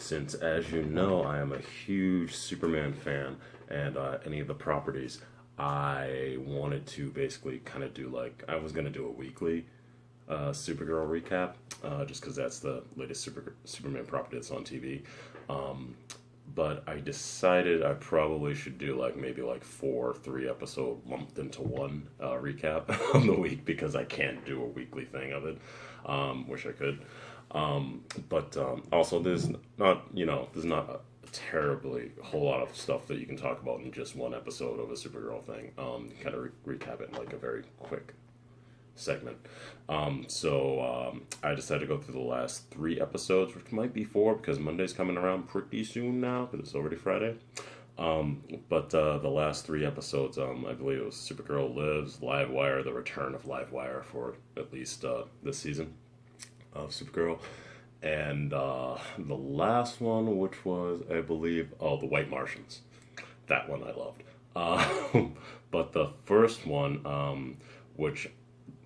since, as you know, I am a huge Superman fan, and any of the properties, I wanted to basically kind of do like, I was going to do a weekly Supergirl recap, just because that's the latest Superman property that's on TV. Um, but I decided I probably should do like maybe like four, 3 episode lumped into one recap of the week because I can't do a weekly thing of it. Wish I could. But also there's not a terribly whole lot of stuff that you can talk about in just one episode of a Supergirl thing. Kind of recap it in like a very quick segment. I decided to go through the last 3 episodes, which might be four because Monday's coming around pretty soon now because it's already Friday. But the last 3 episodes, I believe it was Supergirl Lives, Livewire, the return of Livewire for at least this season of Supergirl, and the last one, which was, I believe, the White Martians. That one I loved. But the first one, which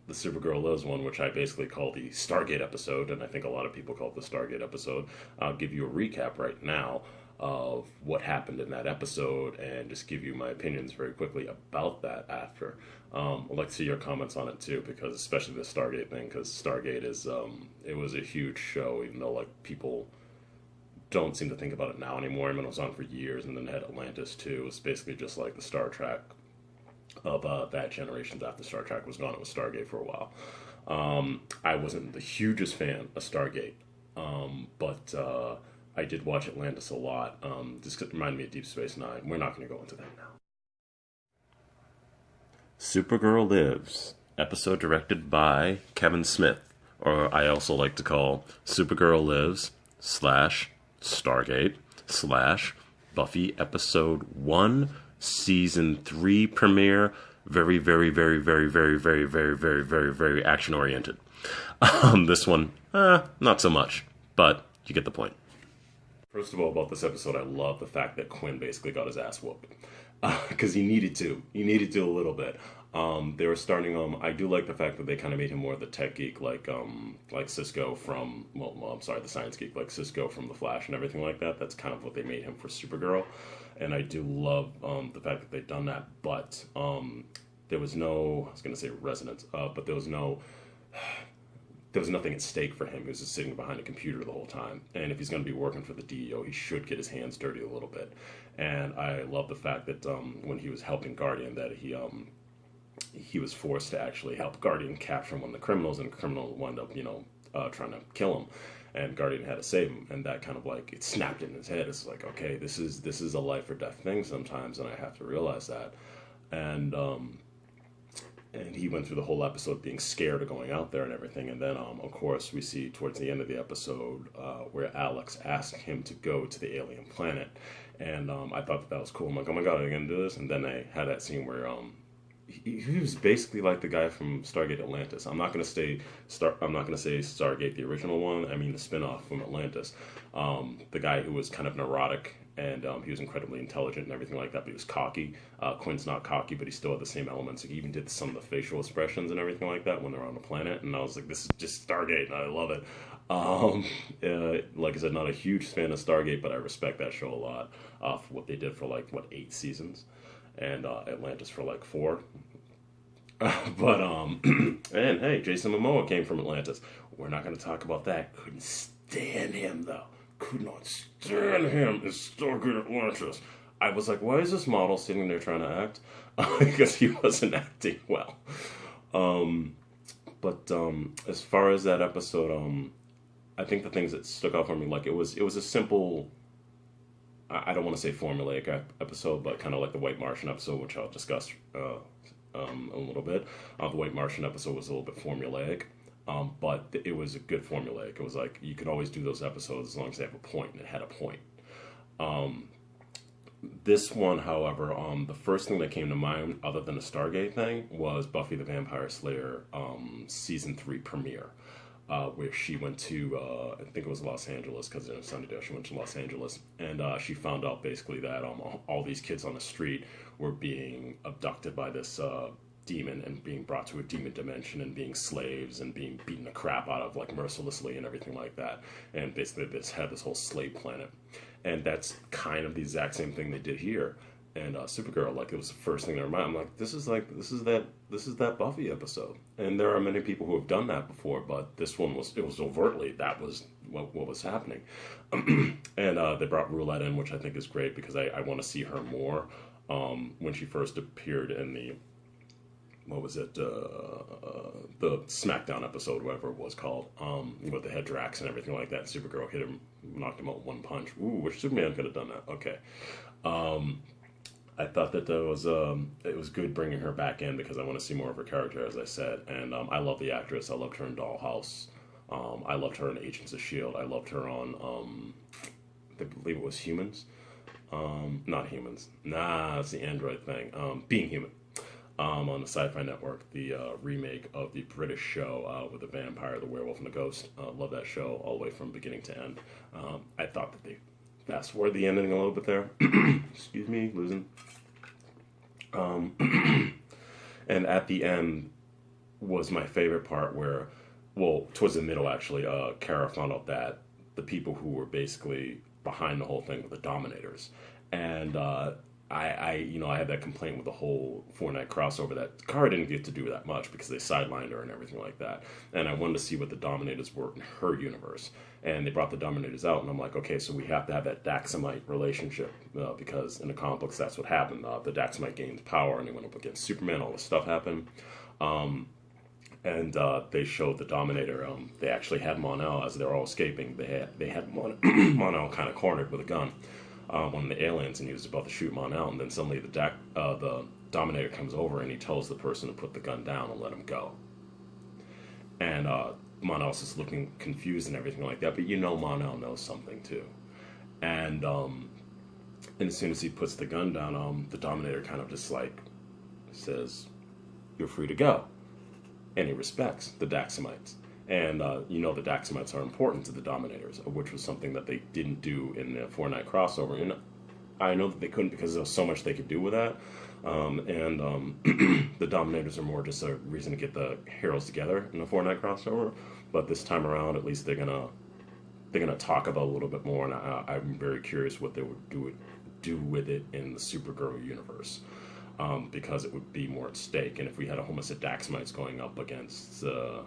the Supergirl Lives one, which I basically call the Stargate episode, and I think a lot of people call it the Stargate episode. I'll give you a recap right now of what happened in that episode and just give you my opinions very quickly about that after. I'd like to see your comments on it too, because especially the Stargate thing, because Stargate is, it was a huge show, even though like people don't seem to think about it now anymore. I mean, it was on for years, and then they had Atlantis too. It was basically just like the Star Trek of that generation. After Star Trek was gone, it was Stargate for a while. I wasn't the hugest fan of Stargate, but I did watch Atlantis a lot. This reminded me of Deep Space Nine. We're not going to go into that now. Supergirl Lives, episode directed by Kevin Smith, or I also like to call Supergirl Lives / Stargate / Buffy episode 1, season 3 premiere. Very, very, very, very, very, very, very, very, very, very action oriented. This one, not so much, but you get the point. First of all, about this episode, I love the fact that Quinn basically got his ass whooped. Because he needed to. He needed to a little bit. They were starting, I do like the fact that they kind of made him more of the tech geek, like Cisco from, I'm sorry, the science geek, like Cisco from The Flash and everything like that. That's kind of what they made him for Supergirl. And I do love the fact that they've done that. But there was no, I was going to say resonance, but there was nothing at stake for him. He was just sitting behind a computer the whole time. And if he's going to be working for the DEO, he should get his hands dirty a little bit. And I love the fact that when he was helping Guardian, that he was forced to actually help Guardian capture one of the criminals, and the criminal wound up, trying to kill him. And Guardian had to save him, and that kind of like, it snapped in his head. It's like, okay, this is a life or death thing sometimes, and I have to realize that. And he went through the whole episode being scared of going out there and everything. And then, of course, we see towards the end of the episode where Alex asked him to go to the alien planet. And I thought that was cool. I'm like, oh my god, are they going to do this? And then they had that scene where he was basically like the guy from Stargate Atlantis. I'm not going to say Stargate the original one. I mean the spin-off from Atlantis. The guy who was kind of neurotic, and he was incredibly intelligent and everything like that, but he was cocky. Quinn's not cocky, but he still had the same elements. He even did some of the facial expressions and everything like that when they're on the planet, and I was like, this is just Stargate, and I love it. Like I said, not a huge fan of Stargate, but I respect that show a lot for what they did for 8 seasons, and Atlantis for 4. And hey, Jason Momoa came from Atlantis. We're not going to talk about that. Couldn't stand him though. Could not stand him in Stargate Atlantis. I was like, why is this model sitting there trying to act? Because he wasn't acting well. But as far as that episode, I think the things that stuck out for me, like it was a simple, I don't want to say formulaic episode, but kind of like the White Martian episode, which I'll discuss a little bit. The White Martian episode was a little bit formulaic. But it was a good formulaic. It was like, you could always do those episodes as long as they have a point, and it had a point. This one, however, the first thing that came to mind, other than the Stargate thing, was Buffy the Vampire Slayer season 3 premiere, where she went to, I think it was Los Angeles, because in Sunnydale she went to Los Angeles, and she found out basically that all these kids on the street were being abducted by this demon and being brought to a demon dimension and being slaves and being beaten the crap out of like mercilessly and everything like that. And basically this had this whole slave planet. And that's kind of the exact same thing they did here. And Supergirl, like, it was the first thing in their mind. I'm like, this is that Buffy episode. And there are many people who have done that before, but this one was overtly, that was what was happening. And they brought Roulette in, which I think is great because I want to see her more. When she first appeared in the, what was it, the SmackDown episode, whatever it was called, with the head Drax and everything like that. Supergirl hit him, knocked him out with one punch. Ooh, wish Superman could have done that. Okay. I thought that it was good bringing her back in because I want to see more of her character, as I said. And I love the actress. I loved her in Dollhouse. I loved her in Agents of S.H.I.E.L.D. I loved her on, I believe it was Humans. Not Humans. Nah, it's the Android thing. Being Human. On the Sci-Fi Network, the remake of the British show with the vampire, the werewolf, and the ghost. Love that show all the way from beginning to end. I thought that they fast forward the ending a little bit there. Excuse me, losing. And at the end was my favorite part where, well, towards the middle actually, Kara found out that the people who were basically behind the whole thing were the Dominators. And I had that complaint with the whole Four-Night crossover that Kara didn't get to do that much because they sidelined her and everything like that. And I wanted to see what the Dominators were in her universe. And they brought the Dominators out, and I'm like, okay, so we have to have that Daxamite relationship because in the comic books that's what happened. The Daxamite gained power, and they went up against Superman. All this stuff happened. And they showed the Dominator. They actually had Mon-El as they were all escaping. They had Mon-El kind of cornered with a gun. One of the aliens, and he was about to shoot Mon-El, and then suddenly the Dominator comes over and he tells the person to put the gun down and let him go. And Mon-El's just looking confused and everything like that, but Mon-El knows something too. And as soon as he puts the gun down, the Dominator kind of just like says, "You're free to go," and he respects the Daxamites. And the Daxamites are important to the Dominators, which was something that they didn't do in the Four-Night crossover. And I know that they couldn't because there was so much they could do with that. The Dominators are more just a reason to get the heroes together in the Four-Night crossover. But this time around, at least they're gonna talk about it a little bit more, and I'm very curious what they would do with it in the Supergirl universe. Because it would be more at stake. And if we had a whole bunch of Daxamites going up against the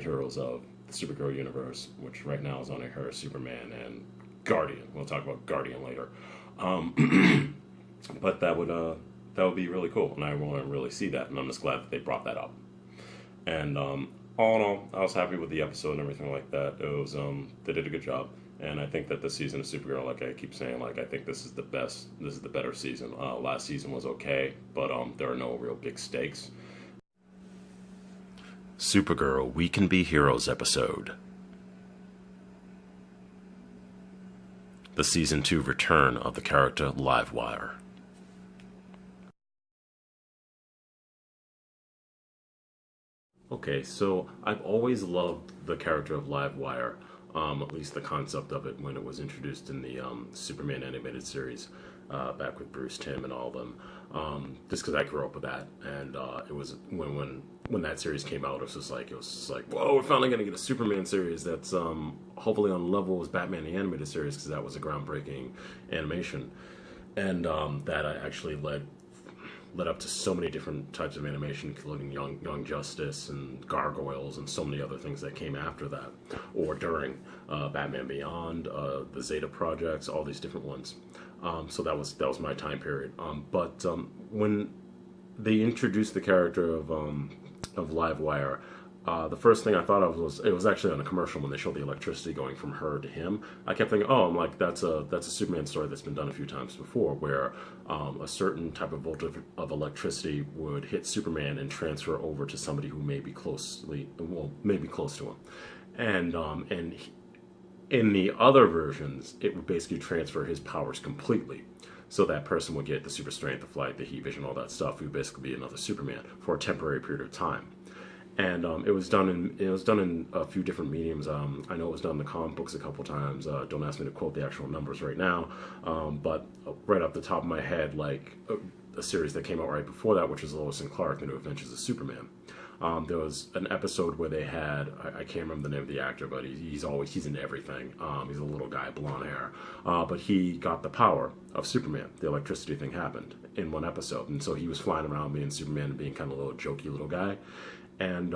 heroes of the Supergirl universe, which right now is only her, Superman, and Guardian. We'll talk about Guardian later. But that would be really cool, and I want to really see that, and I'm just glad that they brought that up. And all in all, I was happy with the episode and everything like that. It was they did a good job, and I think that this season of Supergirl, like I keep saying, like I think this is the best. This is the better season. Last season was okay, but there are no real big stakes. Supergirl We Can Be Heroes episode. The Season 2 return of the character Livewire. Okay, so I've always loved the character of Livewire, at least the concept of it when it was introduced in the Superman animated series back with Bruce Timm and all of them. Just because I grew up with that, and it was when that series came out, it was just like whoa, we're finally gonna get a Superman series that's hopefully on level as Batman the animated series, because that was a groundbreaking animation, and that actually led up to so many different types of animation, including Young Justice and Gargoyles and so many other things that came after that or during Batman Beyond, the Zeta projects, all these different ones. So that was my time period. But when they introduced the character of Livewire, the first thing I thought of was it was actually on a commercial when they showed the electricity going from her to him. I kept thinking, I'm like, that's a Superman story that's been done a few times before, where a certain type of voltage of electricity would hit Superman and transfer over to somebody who may be close to him, and in the other versions, it would basically transfer his powers completely. So that person would get the super strength, the flight, the heat vision, all that stuff. He would basically be another Superman for a temporary period of time. And it was done in a few different mediums. I know it was done in the comic books a couple times. Don't ask me to quote the actual numbers right now. But right off the top of my head, like a series that came out right before that, which was Lois and Clark: The New Adventures of Superman. There was an episode where they had, I can't remember the name of the actor, but he's in everything. He's a little guy, blonde hair. But he got the power of Superman. The electricity thing happened in one episode. And so he was flying around being Superman and being kind of a little jokey little guy. And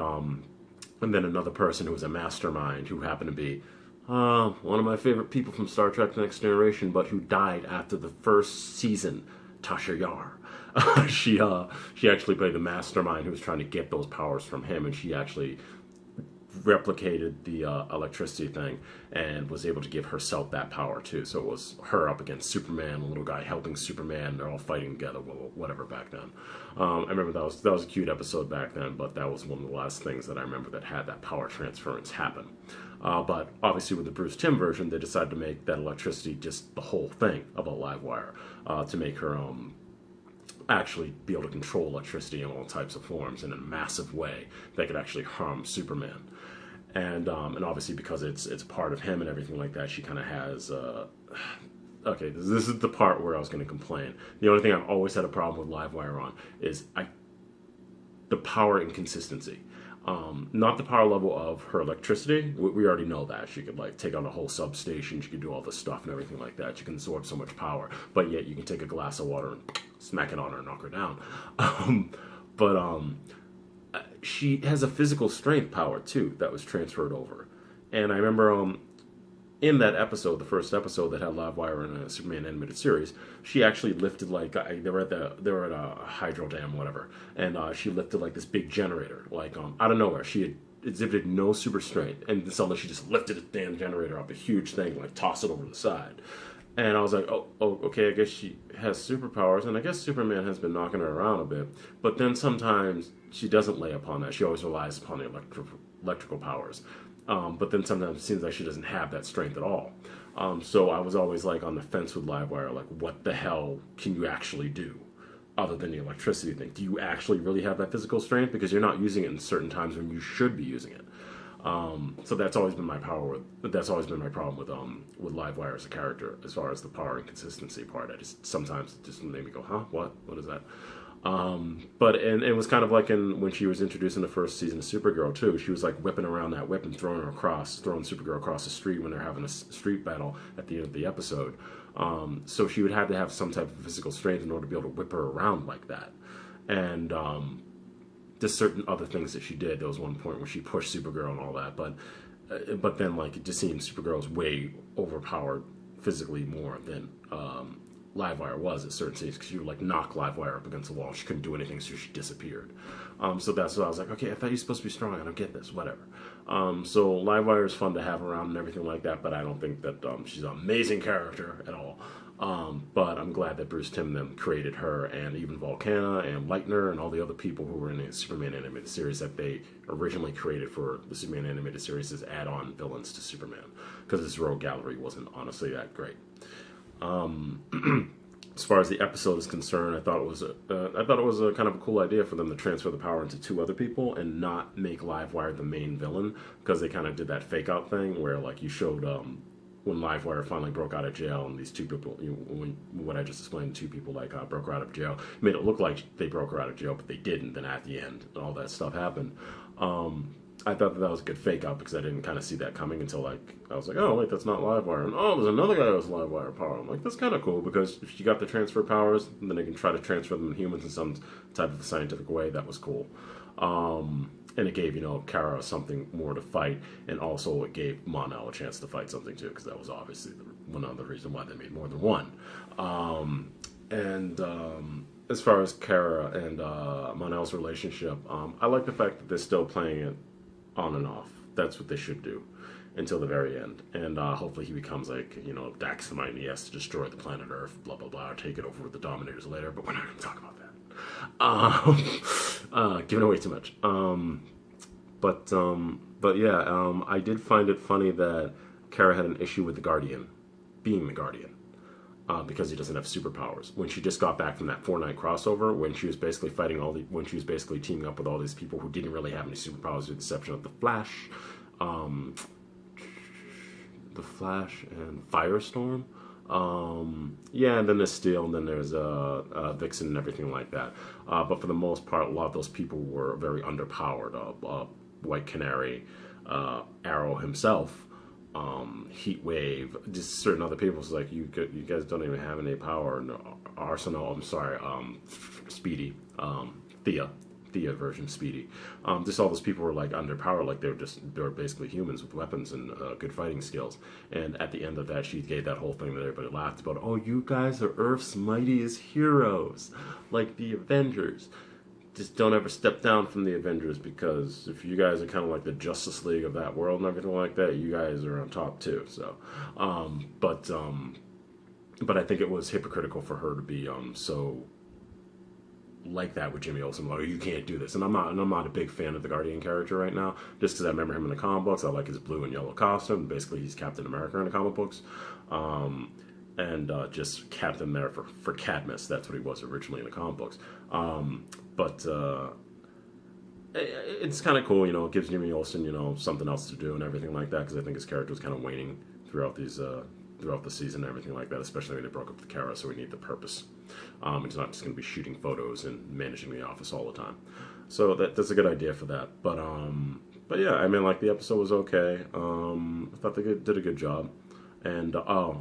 then another person who was a mastermind who happened to be one of my favorite people from Star Trek The Next Generation, but who died after the first season, Tasha Yar. She actually played the mastermind who was trying to get those powers from him, and she actually replicated the electricity thing and was able to give herself that power too. So it was her up against Superman, a little guy helping Superman. They're all fighting together, whatever back then. I remember that was a cute episode back then, but that was one of the last things that I remember that had that power transference happen. But obviously with the Bruce Timm version, they decided to make that electricity just the whole thing about Livewire, to make her actually be able to control electricity in all types of forms in a massive way that could actually harm Superman. And obviously because it's part of him and everything like that, she kind of has... okay, this is the part where I was going to complain. The only thing I've always had a problem with Livewire on is the power inconsistency. Not the power level of her electricity. We already know that. She could take on a whole substation. She could do all this stuff and everything like that. She can absorb so much power. But yet you can take a glass of water and smack it on her and knock her down. She has a physical strength power too that was transferred over. And I remember in that episode, the first episode that had Livewire in a Superman animated series, she actually lifted they were at a hydro dam, whatever, and she lifted this big generator, out of nowhere. She had exhibited no super strength, and suddenly she just lifted a damn generator up, a huge thing, tossed it over the side. And I was like, oh, okay, I guess she has superpowers, and I guess Superman has been knocking her around a bit. But then sometimes she doesn't lay upon that. She always relies upon the electrical powers. But then sometimes it seems like she doesn't have that strength at all. So I was always on the fence with Livewire, what the hell can you actually do other than the electricity thing? Do you actually really have that physical strength? Because you're not using it in certain times when you should be using it. So that's always been my problem with Livewire as a character, as far as the power and consistency part. Sometimes it just made me go, huh? What is that? But it was kind of when she was introduced in the first season of Supergirl too. She was whipping around that whip and throwing Supergirl across the street when they're having a street battle at the end of the episode. So she would have to have some type of physical strength in order to be able to whip her around like that. And there's certain other things that she did. There was one point where she pushed Supergirl and all that, but then it just seems Supergirl's way overpowered physically more than Livewire was at certain stages, because you would knock Livewire up against the wall. She couldn't do anything, so she disappeared. So that's what I was okay, I thought you were supposed to be strong. I don't get this, whatever. So Livewire is fun to have around and everything like that, but I don't think that she's an amazing character at all. But I'm glad that Bruce Timm then created her, and even Volcana and Lightner and all the other people who were in the Superman animated series that they originally created for the Superman animated series as add-on villains to Superman, because his rogue gallery wasn't honestly that great. As far as the episode is concerned, I thought it was a kind of a cool idea for them to transfer the power into two other people and not make Livewire the main villain, because they kind of did that fake out thing where you showed when Livewire finally broke out of jail, and these two people, what I just explained, two people broke her out of jail, made it look like they broke her out of jail, but they didn't. Then at the end, all that stuff happened. I thought that was a good fake out, because I didn't kind of see that coming until I was oh wait, that's not Livewire, and there's another guy who has Livewire power. I'm that's kind of cool, because if you got the transfer powers, then they can try to transfer them in humans in some type of scientific way. That was cool. And it gave, Kara something more to fight, and also it gave Mon-El a chance to fight something too, because that was obviously one other reason why they made more than one. As far as Kara and Mon-El's relationship, I like the fact that they're still playing it on and off. That's what they should do until the very end. And hopefully he becomes Dax the Mighty. He has to destroy the planet Earth, blah, blah, blah, or take it over with the Dominators later, but we're not going to talk about that. Giving away too much. But yeah, I did find it funny that Kara had an issue with the Guardian being the Guardian, because he doesn't have superpowers. When she just got back from that 4-night crossover, when she was basically when she was basically teaming up with all these people who didn't really have any superpowers, with the exception of the Flash and Firestorm. Yeah, and then there's Steel, and then there's Vixen and everything like that. But for the most part, a lot of those people were very underpowered. White Canary, Arrow himself, Heat Wave, just certain other people. It's like you guys don't even have any power. No, Arsenal. I'm sorry, Speedy, Thea version Speedy. Just all those people were like underpowered, like they were basically humans with weapons and good fighting skills. And at the end of that, she gave that whole thing that everybody laughed about. Oh, you guys are Earth's mightiest heroes, like the Avengers. Just don't ever step down from the Avengers, because if you guys are kind of like the Justice League of that world and everything like that, you guys are on top too. So, but I think it was hypocritical for her to be so like that with Jimmy Olsen. Like, you can't do this. And I'm not a big fan of the Guardian character right now, just because I remember him in the comic books. I like his blue and yellow costume. Basically, he's Captain America in the comic books. And just Captain there for Cadmus. That's what he was originally in the comic books. But it's kind of cool, you know. It gives Jimmy Olsen, you know, something else to do and everything like that, because I think his character was kind of waning throughout throughout the season and everything like that, especially when they broke up with Kara, so we need the purpose. It's not just going to be shooting photos and managing the office all the time. So that's a good idea for that. But yeah, I mean, like, the episode was okay. I thought they did a good job. And I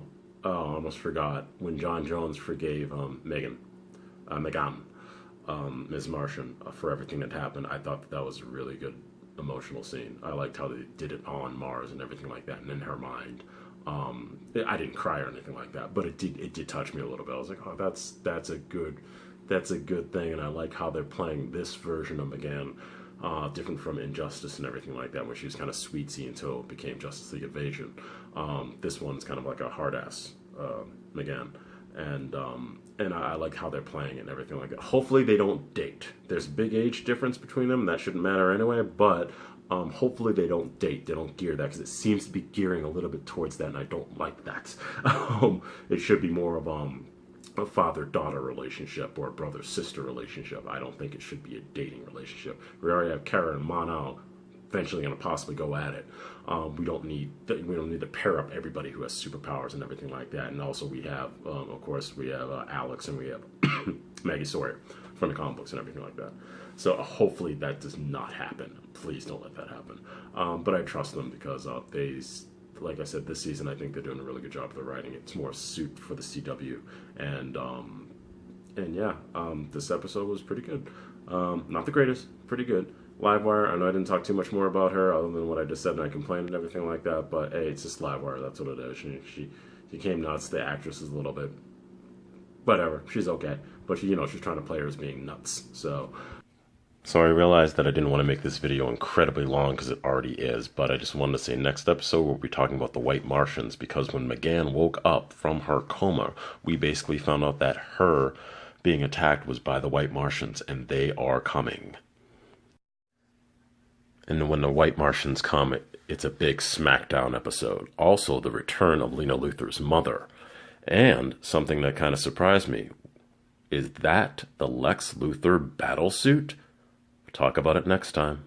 almost forgot when John Jones forgave Megan, Ms. Martian, for everything that happened. I thought that was a really good emotional scene. I liked how they did it on Mars and everything like that, and in her mind. I didn't cry or anything like that, but it did touch me a little bit. I was like, oh, that's a good thing, and I like how they're playing this version of McGann, different from Injustice and everything like that, where she was kind of sweetsy until it became Justice League Invasion. This one's kind of like a hard ass McGann, and I like how they're playing it and everything like that. Hopefully they don't date. There's a big age difference between them, and that shouldn't matter anyway, but hopefully they don't date. They don't gear that, because it seems to be gearing a little bit towards that, and I don't like that. It should be more of a father-daughter relationship or a brother-sister relationship. I don't think it should be a dating relationship. We already have Kara and Mon-El eventually going to possibly go at it. We don't need to pair up everybody who has superpowers and everything like that. And also we have, of course, we have Alex, and we have Maggie Sawyer from the comic books and everything like that. So hopefully that does not happen. Please don't let that happen. But I trust them, because like I said, this season I think they're doing a really good job of the writing. It's more suit for the CW, and yeah, this episode was pretty good. Not the greatest, pretty good. Livewire, I know I didn't talk too much more about her other than what I just said, and I complained and everything like that, but hey, it's just Livewire. That's what it is. She came nuts. The actress is a little bit whatever. She's okay, but she's trying to play her as being nuts. So I realized that I didn't want to make this video incredibly long, because it already is, but I just wanted to say next episode we'll be talking about the White Martians, because when McGann woke up from her coma, we basically found out that her being attacked was by the White Martians, and they are coming. And when the White Martians come, it's a big smackdown episode. Also, the return of Lena Luthor's mother. And something that kind of surprised me, is that the Lex Luthor battlesuit? Talk about it next time.